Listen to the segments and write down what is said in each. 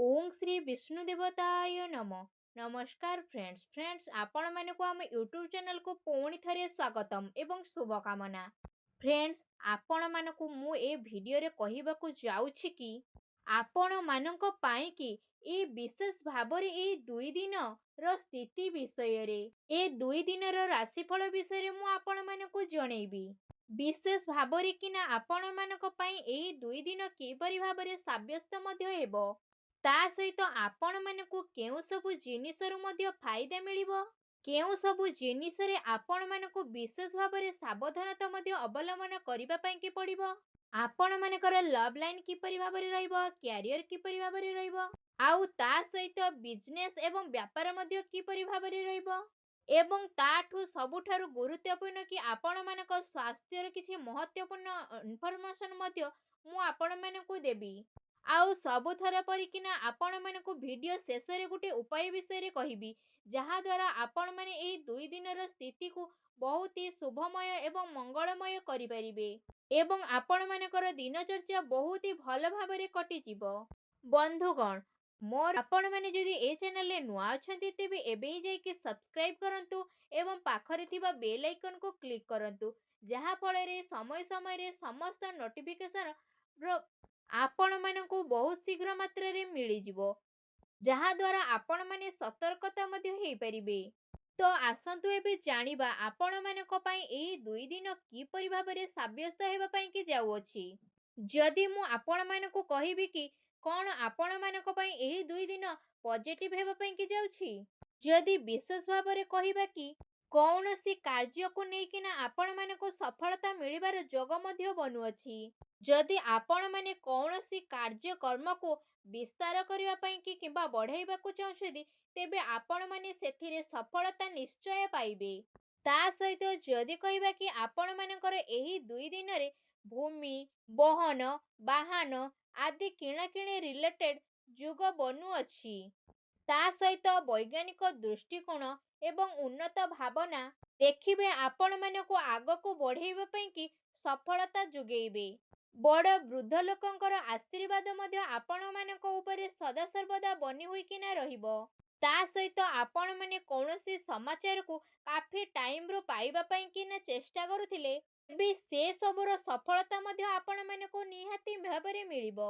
ओं श्री विष्णु देवताय नम। नमस्कार फ्रेंड्स आपण मानक आम यूट्यूब चैनल को पुणी थरे स्वागतम एवं शुभकामना। फ्रेंड्स आपण मानक मु ए भिडियो रे कहिबाकू जाउछि कि आपण मानक पाई कि ए विशेष भाबरे ए दुई दिन रो स्थिति विषय रे ए दुई दिन रो राशिफल विषय रे मु आपण मानक जणेबी। विशेष भाबरे किना आपण मानक पाई ए दुई दिन किपरि भाबरे साब्यस्त मध्य हेबो ता सहित आपण मानकु केउ सबु जिनिसरु मध्य फायदा मिलिबो, केउ सबु जिनिसरे आपण मानकु विशेष भाबरे सावधानता मध्य अवलंबन करिबा पई कि पड़िबो, आपण मानकर लव लाइन किपरि भाबरे रहइबो, कैरियर किपरि भाबरे रहइबो, आउ ता सहित बिजनेस एवं व्यापार मध्य किपरि भाबरे रहइबो एवं ताठु सबुठारु गुरुत्वपूर्ण कि आपण मानक स्वास्थ्यर किछि महत्वपूर्ण इन्फॉर्मेशन मध्य मु आपण मानकु देबी। आउ सबुथर परिकिना आपण मानकु वीडियो शेष रे गुटे उपाय विषय रे कहिबी जहा द्वारा आपण माने एही दुई दिनर स्थिति को बहुत ही शुभमय एवं मंगलमय करि परिबे एवं आपण मानकर दिनचर्या बहुत ही भल भाबरे कटि जिवो। बंधुगण मोर आपण माने जदि ए चैनल रे नुआ अछंती तेबे एबे ही जाई के सब्सक्राइब करंतु एवं पाखरे थिबा बेल आइकन को क्लिक करंतु जहा फळे रे समय समय रे समस्त नोटिफिकेशन आपण मानकु बहुत शीघ्र मात्रा रे मिली जिवो जहा द्वारा आपण माने सतर्कता मध्ये हेई परिबे। तो आसंतु एबे जानिबा आपण मानक पई एही दुई दिन की परि भाबरे साब्यस्त हेबा पई कि जाउ अछि। जदि मु आपण मानकु कहिबि कि कोन आपण मानक पई एही दुई दिन पॉजिटिव हेबा पई कि जाउछि, जदि विशेष भाबरे कहिबा कि कौनसी कार्य को नेकिना आपण मानक सफलता मिलिबार जोग मध्य बनु अछि, जदि आपण माने कौनसी कार्य कर्म को विस्तार करिवा पई कि किबा बढ़ाइबा को चाहछथि तेबे आपण माने सेथिरे सफलता निश्चय पाइबे। ता सहित जदि कहिबा कि आपण मानकर एही दुई दिन रे भूमि बहन बाहन आदि किणा किणे रिलेटेड जुग बनु अछि ता सहित वैज्ञानिक दृष्टिकोण एवं उन्नत भावना देखिबे आपण मानकु आगको बढ़ाइबा पई कि सफलता जुगेइबे। बड़ वृद्ध लोकंकर आशीर्वाद मध्य आपण मानक उपरे सदा सर्वदा बनी होई किना रहिबो। ता सहित आपण माने कौनसी समाचार को काफी टाइम रो पाइबा पई किना चेष्टा करुथिले बे से सबरो सफलता मध्य आपण मानकु निहाती भाबरे मिलिबो।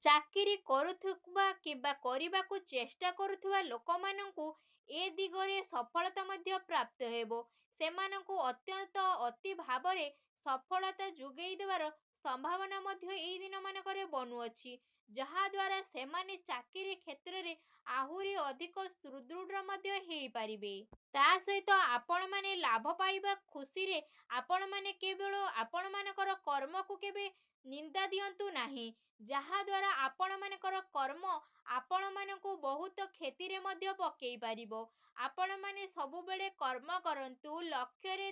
चाकरी करुथुबा किबा करिबाकू चेष्टा करुथुबा लोकमानंकु ए दिगरे सफलता मध्य प्राप्त हेबो। सेमानंकु अत्यंत अति भाबरे सफलता जुगेई देवार संभावना मध्य एई दिन मानकरे बनु अछि जहा द्वारा सेमाने चाकरी क्षेत्र रे आहुरी अधिक सुदृढ़ मध्य हेई पारिबे। ता सहित आपण माने लाभ पाइबा खुशी रे आपण माने केवल आपण मानकर कर्म को केबे निंदा दियंतु नाही जहा द्वारा आपण मानकर कर्म आपण मानकु बहुत क्षति रे मध्य पकेई पारिबो। आपण माने सबु बेले कर्म करंतु लक्ष्य रे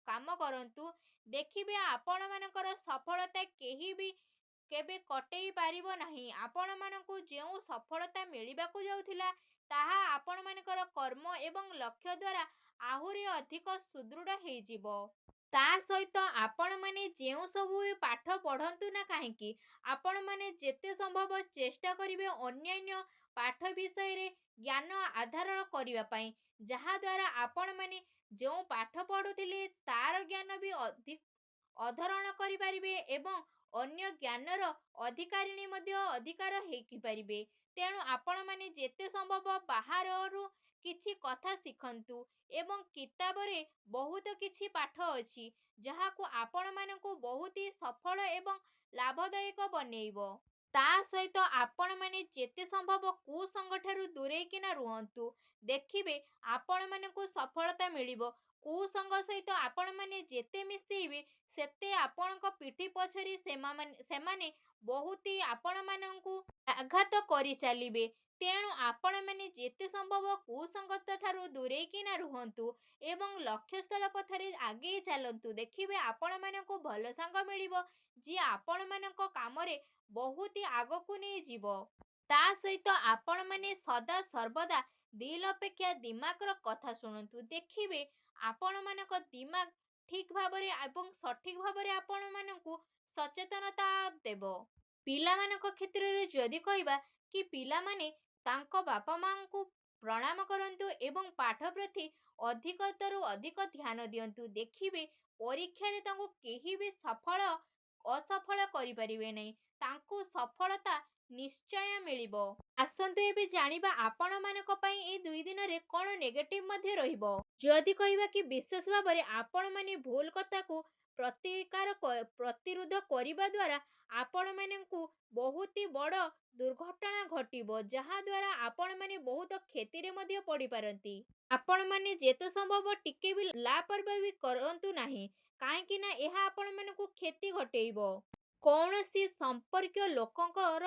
काम करंतु देखिबे आपण मानकर सफलता केही भी केबे कटेई पारिबो नाही। आपण मानकु जेउ सफलता मिलिबाकू जाउथिला ताहा आपण मानकर कर्म एवं लक्ष्य द्वारा आहुरी अधिक सुदृढ़ हेई जिवो। ता सहित आपण माने जेउ सबु पाठ पढ़ंतु ना काहेकि आपण माने जेते संभव चेष्टा करिवे अन्यान्य पाठ विषय रे ज्ञान आधारण करिवा पई जहा द्वारा आपण माने जो पाठ पढ़ुथिले तार ज्ञान भी अधिक अधरण करि परिबे एवं अन्य ज्ञानर अधिकारिणी मध्य अधिकार हेकि परिबे। तेणु आपण माने जेते संभव बाहररु किछि कथा शिखंतु एवं किताबरे बहुत किछि पाठ अछि जहाकू आपण मानकु बहुत ही सफल एवं लाभदायक बनेइबो। ता सहित आपण माने जेते संभव कुसंगठारु दूरेई किना रुहंतु देखिबे आपण मानकु सफलता मिलिबो। कुसंग सहित आपण माने जेते मिसेइबे सेते आपणक पिठी पछरी सेमाने बहुत ही आपण मानकु आघात करि चालिबे। तेणु आपण माने जेते संभव कुसंगत ठारु दूरेई किना रुहंतु एवं लक्ष्यस्थल पथरे आगे चलंतु देखिबे आपण मानकु भल संग मिलिबो जे आपण मानक कामरे बहुत ही आगकु नै जीवो। ता सहित आपण माने सदा सर्वदा दिल अपेक्षा दिमाग रो कथा शुणंतु देखिबे आपण मानक दिमाग ठीक भाबरे एवं सठिक भाबरे आपण मानकु सचेतनता देबो। पिला मानक क्षेत्र रे जदि कहिबा କି ପିଲାମାନେ ତାଙ୍କ ବାପା ମାଙ୍କୁ ପ୍ରଣାମ କରନ୍ତୁ ଏବଂ ପାଠ ପ୍ରତି ଅଧିକତରୁ ଅଧିକ ଧ୍ୟାନ ଦିଅନ୍ତୁ। ଦେଖିବେ ପରୀକ୍ଷାରେ ତାଙ୍କୁ କେହି ବି ଅସଫଳ କରିପାରିବେ ନାହିଁ। ତାଙ୍କୁ ସଫଳତା ନିଶ୍ଚୟ ମିଳିବ। ଆସନ୍ତୁ ଏବେ ଜାଣିବା ଆପଣମାନଙ୍କ ପାଇଁ ଏଇ 2 ଦିନରେ କ'ଣ ନେଗେଟିଭ ମଧ୍ୟ ରହିବ। ଯଦି କହିବା କି ବିଶେଷ ଭାବରେ ଆପଣମାନେ ଭୁଲ କଥାକୁ ପ୍ରତିରୋଧ କରିବା ଦ୍ୱାରା ଆପଣମାନଙ୍କୁ ବହୁତ ବଡ଼ ଦୁର୍ଘଟଣା ଘଟିବ, ଯାହାଦ୍ୱାରା ଆପଣମାନେ ବହୁତ କ୍ଷତିରେ ମଧ୍ୟ ପଡ଼ିପାରନ୍ତି। ଆପଣମାନେ ଯେତେ ସମ୍ଭବ ଟିକେ ବି ଲାପରବାହୀ କରନ୍ତୁ ନାହିଁ, କାହିଁକି ନା ଏହା ଆପଣମାନଙ୍କୁ କ୍ଷତି ଘଟେଇବ। କୌଣସି ସମ୍ପର୍କୀୟ ଲୋକଙ୍କର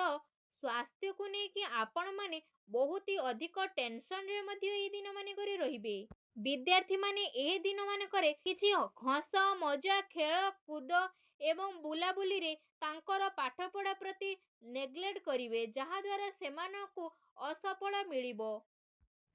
ସ୍ୱାସ୍ଥ୍ୟକୁ ନେଇକି ଆପଣମାନେ ବହୁତ ଅଧିକ ଟେନସନରେ ମଧ୍ୟ ଏହି ଦିନମାନଙ୍କରେ ରହିବେ। ବିଦ୍ୟାର୍ଥୀମାନେ ଏହି ଦିନମାନଙ୍କରେ କିଛି ହସ ମଜା ଖେଳ କୁଦ ଏବଂ ବୁଲାବୁଲିରେ ତାଙ୍କର ପାଠପଢ଼ା ପ୍ରତି ନେଗ୍ଲେକ୍ଟ କରିବେ, ଯାହାଦ୍ୱାରା ସେମାନଙ୍କୁ ଅସଫଳ ମିଳିବ।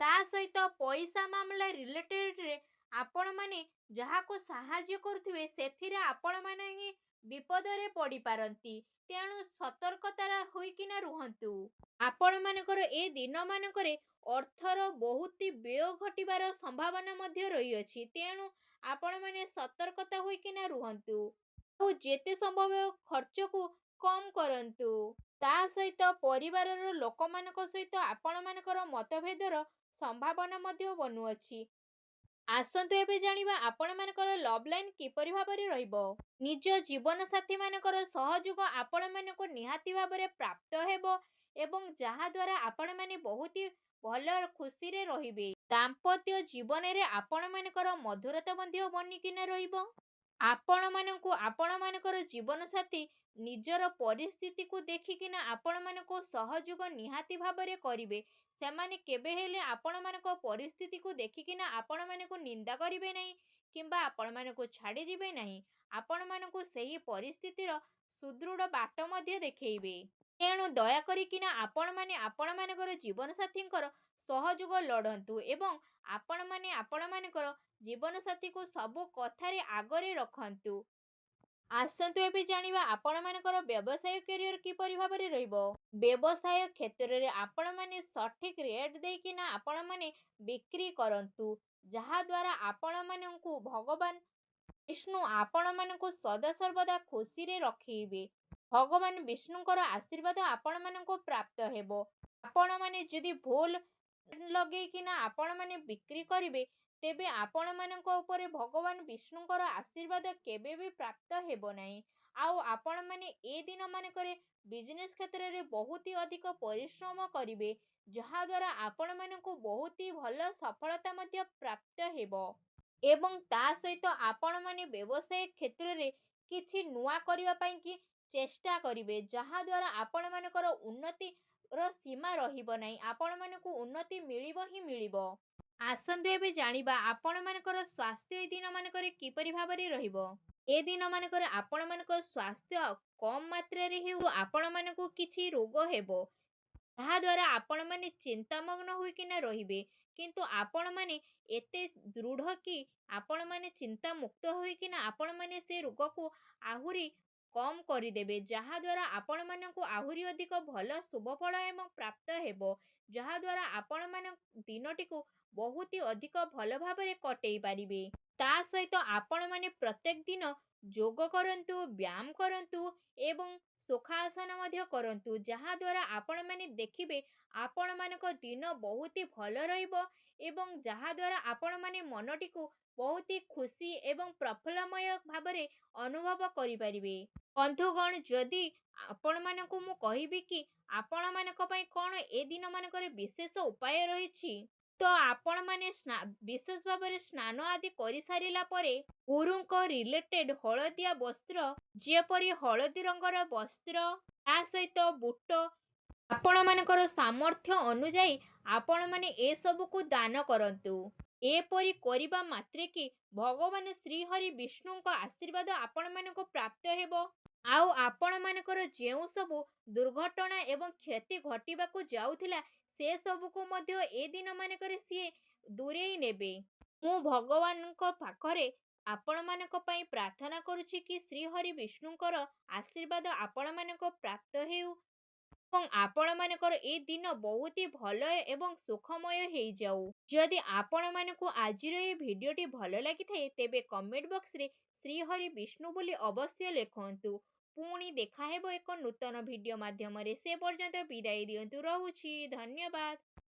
ତା ସହିତ ପଇସା ମାମଲା ରିଲେଟେଡରେ ଆପଣମାନେ ଯାହାକୁ ସାହାଯ୍ୟ କରୁଥିବେ ସେଥିରେ ଆପଣମାନେ ହିଁ ବିପଦରେ ପଡ଼ିପାରନ୍ତି। ତେଣୁ ସତର୍କତାର ହୋଇକିନା ରୁହନ୍ତୁ। ଆପଣମାନଙ୍କର ଏ ଦିନମାନଙ୍କରେ ଅର୍ଥର ବହୁତ ବ୍ୟୟ ଘଟିବାର ସମ୍ଭାବନା ମଧ୍ୟ ରହିଅଛି। ତେଣୁ ଆପଣମାନେ ସତର୍କତା ହୋଇକିନା ରୁହନ୍ତୁ। ଆଉ ଯେତେ ସମ୍ଭବ ଖର୍ଚ୍ଚକୁ କମ୍ କରନ୍ତୁ। ତା ସହିତ ପରିବାରର ଲୋକମାନଙ୍କ ସହିତ ଆପଣମାନଙ୍କର ମତଭେଦର ସମ୍ଭାବନା ମଧ୍ୟ ବନୁଅଛି। ଆସନ୍ତୁ ଏବେ ଜାଣିବା ଆପଣମାନଙ୍କର ଲଭ୍ ଲାଇନ୍ କିପରି ଭାବରେ ରହିବ। ନିଜ ଜୀବନସାଥୀମାନଙ୍କର ସହଯୋଗ ଆପଣମାନଙ୍କୁ ନିହାତି ଭାବରେ ପ୍ରାପ୍ତ ହେବ ଏବଂ ଯାହାଦ୍ୱାରା ଆପଣମାନେ ବହୁତ ଭଲ ଖୁସିରେ ରହିବେ। ଦାମ୍ପତ୍ୟ ଜୀବନରେ ଆପଣମାନଙ୍କର ମଧୁରତା ମଧ୍ୟ ବନିକିନା ରହିବ। ଆପଣମାନଙ୍କୁ ଆପଣମାନଙ୍କର ଜୀବନସାଥୀ ନିଜର ପରିସ୍ଥିତିକୁ ଦେଖିକିନା ଆପଣମାନଙ୍କୁ ସହଯୋଗ ନିହାତି ଭାବରେ କରିବେ। ସେମାନେ କେବେ ହେଲେ ଆପଣମାନଙ୍କ ପରିସ୍ଥିତିକୁ ଦେଖିକିନା ଆପଣମାନଙ୍କୁ ନିନ୍ଦା କରିବେ ନାହିଁ କିମ୍ବା ଆପଣମାନଙ୍କୁ ଛାଡ଼ିଯିବେ ନାହିଁ। ଆପଣମାନଙ୍କୁ ସେହି ପରିସ୍ଥିତିର ସୁଦୃଢ଼ ବାଟ ମଧ୍ୟ ଦେଖେଇବେ। ତେଣୁ ଦୟାକରିକିନା ଆପଣମାନେ ଆପଣମାନଙ୍କର ଜୀବନସାଥୀଙ୍କର ସହଯୋଗ ଲୋଡ଼ନ୍ତୁ ଏବଂ ଆପଣମାନେ ଆପଣମାନଙ୍କର ଜୀବନସାଥୀକୁ ସବୁ କଥାରେ ଆଗରେ ରଖନ୍ତୁ। ଆସନ୍ତୁ ଏବେ ଜାଣିବା ଆପଣମାନଙ୍କର ବ୍ୟବସାୟ କ୍ୟାରିୟର କିପରି ଭାବରେ ରହିବ। ବ୍ୟବସାୟ କ୍ଷେତ୍ରରେ ଆପଣମାନେ ସଠିକ୍ ରେଟ୍ ଦେଇକିନା ଆପଣମାନେ ବିକ୍ରି କରନ୍ତୁ, ଯାହାଦ୍ୱାରା ଆପଣମାନଙ୍କୁ ଭଗବାନ ବିଷ୍ଣୁ ଆପଣମାନଙ୍କୁ ସଦାସର୍ବଦା ଖୁସିରେ ରଖେଇବେ। ଭଗବାନ ବିଷ୍ଣୁଙ୍କର ଆଶୀର୍ବାଦ ଆପଣମାନଙ୍କୁ ପ୍ରାପ୍ତ ହେବ। ଆପଣମାନେ ଯଦି ଭୁଲ ଲଗେଇକିନା ଆପଣମାନେ ବିକ୍ରି କରିବେ, ତେବେ ଆପଣମାନଙ୍କ ଉପରେ ଭଗବାନ ବିଷ୍ଣୁଙ୍କର ଆଶୀର୍ବାଦ କେବେ ବି ପ୍ରାପ୍ତ ହେବ ନାହିଁ। ଆଉ ଆପଣମାନେ ଏ ଦିନମାନଙ୍କରେ ବିଜନେସ୍ କ୍ଷେତ୍ରରେ ବହୁତ ଅଧିକ ପରିଶ୍ରମ କରିବେ, ଯାହାଦ୍ୱାରା ଆପଣମାନଙ୍କୁ ବହୁତ ଭଲ ସଫଳତା ମଧ୍ୟ ପ୍ରାପ୍ତ ହେବ। ଏବଂ ତା ସହିତ ଆପଣମାନେ ବ୍ୟବସାୟ କ୍ଷେତ୍ରରେ କିଛି ନୂଆ କରିବା ପାଇଁ କି ଚେଷ୍ଟା କରିବେ, ଯାହାଦ୍ୱାରା ଆପଣମାନଙ୍କର ଉନ୍ନତିର ସୀମା ରହିବ ନାହିଁ। ଆପଣମାନଙ୍କୁ ଉନ୍ନତି ମିଳିବ ହିଁ ମିଳିବ। ଆସନ୍ତୁ ଏବେ ଜାଣିବା ଆପଣମାନଙ୍କର ସ୍ୱାସ୍ଥ୍ୟ ଏ ଦିନମାନଙ୍କରେ କିପରି ଭାବରେ ରହିବ। ଏ ଦିନମାନଙ୍କରେ ଆପଣମାନଙ୍କ ସ୍ୱାସ୍ଥ୍ୟ କମ୍ ମାତ୍ରାରେ ହେଉ ଆପଣମାନଙ୍କୁ କିଛି ରୋଗ ହେବ, ଯାହାଦ୍ୱାରା ଆପଣମାନେ ଚିନ୍ତାମଗ୍ନ ହୋଇକିନା ରହିବେ। କିନ୍ତୁ ଆପଣମାନେ ଏତେ ଦୃଢ଼ କି ଆପଣମାନେ ଚିନ୍ତାମୁକ୍ତ ହୋଇକିନା ଆପଣମାନେ ସେ ରୋଗକୁ ଆହୁରି କମ୍ କରିଦେବେ, ଯାହାଦ୍ୱାରା ଆପଣମାନଙ୍କୁ ଆହୁରି ଅଧିକ ଭଲ ଶୁଭଫଳ ଏବଂ ପ୍ରାପ୍ତ ହେବ, ଯାହାଦ୍ୱାରା ଆପଣମାନ ଦିନଟିକୁ ବହୁତ ଅଧିକ ଭଲ ଭାବରେ କଟେଇ ପାରିବେ। ତା ସହିତ ଆପଣମାନେ ପ୍ରତ୍ୟେକ ଦିନ ଯୋଗ କରନ୍ତୁ, ବ୍ୟାୟାମ କରନ୍ତୁ ଏବଂ ସୁଖାସନ ମଧ୍ୟ କରନ୍ତୁ, ଯାହାଦ୍ୱାରା ଆପଣମାନେ ଦେଖିବେ ଆପଣମାନଙ୍କ ଦିନ ବହୁତ ଭଲ ରହିବ ଏବଂ ଯାହାଦ୍ୱାରା ଆପଣମାନେ ମନଟିକୁ ବହୁତ ଖୁସି ଏବଂ ପ୍ରଫୁଲ୍ଲମୟ ଭାବରେ ଅନୁଭବ କରିପାରିବେ। ବନ୍ଧୁଗଣ, ଯଦି ଆପଣମାନଙ୍କୁ ମୁଁ କହିବି କି ଆପଣମାନଙ୍କ ପାଇଁ କ'ଣ ଏ ଦିନମାନଙ୍କରେ ବିଶେଷ ଉପାୟ ରହିଛି, ତ ଆପଣମାନେ ବିଶେଷ ଭାବରେ ସ୍ନାନ ଆଦି କରିସାରିଲା ପରେ ଗୁରୁଙ୍କ ରିଲେଟେଡ୍ ହଳଦିଆ ବସ୍ତ୍ର, ଯେପରି ହଳଦୀ ରଙ୍ଗର ବସ୍ତ୍ର, ତା ସହିତ ବୁଟ, ଆପଣମାନଙ୍କର ସାମର୍ଥ୍ୟ ଅନୁଯାୟୀ ଆପଣମାନେ ଏସବୁକୁ ଦାନ କରନ୍ତୁ। ଏପରି କରିବା ମାତ୍ରକେ ଭଗବାନ ଶ୍ରୀହରି ବିଷ୍ଣୁଙ୍କ ଆଶୀର୍ବାଦ ଆପଣମାନଙ୍କୁ ପ୍ରାପ୍ତ ହେବ। ଆଉ ଆପଣମାନଙ୍କର ଯେଉଁ ସବୁ ଦୁର୍ଘଟଣା ଏବଂ କ୍ଷତି ଘଟିବାକୁ ଯାଉଥିଲା, ସେସବୁକୁ ମଧ୍ୟ ଏ ଦିନମାନଙ୍କରେ ସିଏ ଦୂରେଇ ନେବେ। ମୁଁ ଭଗବାନଙ୍କ ପାଖରେ ଆପଣମାନଙ୍କ ପାଇଁ ପ୍ରାର୍ଥନା କରୁଛି କି ଶ୍ରୀହରି ବିଷ୍ଣୁଙ୍କର ଆଶୀର୍ବାଦ ଆପଣମାନଙ୍କୁ ପ୍ରାପ୍ତ ହେଉ। ଏବଂ ଆପଣମାନଙ୍କର ଏ ଦିନ ବହୁତ ହି ଭଲ ଏବଂ ସୁଖମୟ ହେଇଯାଉ। ଯଦି ଆପଣମାନଙ୍କୁ ଆଜିର ଏ ଭିଡ଼ିଓଟି ଭଲ ଲାଗିଥାଏ ତେବେ କମେଣ୍ଟ ବକ୍ସରେ ଶ୍ରୀହରି ବିଷ୍ଣୁ ବୋଲି ଅବଶ୍ୟ ଲେଖନ୍ତୁ। ପୁଣି ଦେଖାହେବ ଏକ ନୂତନ ଭିଡ଼ିଓ ମାଧ୍ୟମରେ। ସେ ପର୍ଯ୍ୟନ୍ତ ବିଦାୟ ଦିଅନ୍ତୁ। ରହୁଛି। ଧନ୍ୟବାଦ।